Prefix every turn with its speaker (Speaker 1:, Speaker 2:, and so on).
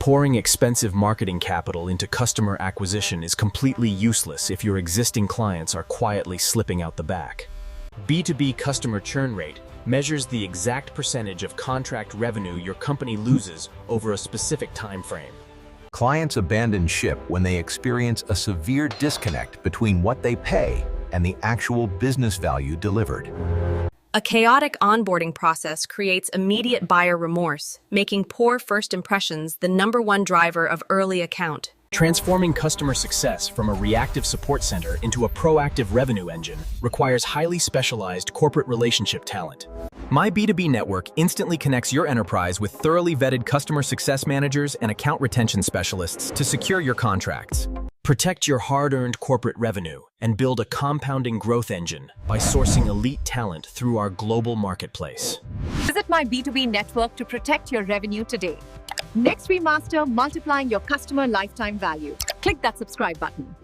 Speaker 1: Pouring expensive marketing capital into customer acquisition is completely useless if your existing clients are quietly slipping out the back. B2B customer churn rate measures the exact percentage of contract revenue your company loses over a specific time frame.
Speaker 2: Clients abandon ship when they experience a severe disconnect between what they pay and the actual business value delivered.
Speaker 3: A chaotic onboarding process creates immediate buyer remorse, making poor first impressions the #1 driver of early account.
Speaker 1: Transforming customer success from a reactive support center into a proactive revenue engine requires highly specialized corporate relationship talent. My B2B network instantly connects your enterprise with thoroughly vetted customer success managers and account retention specialists to secure your contracts. Protect your hard-earned corporate revenue and build a compounding growth engine by sourcing elite talent through our global marketplace.
Speaker 4: Visit my B2B network to protect your revenue today. Next, we master multiplying your customer lifetime value. Click that subscribe button.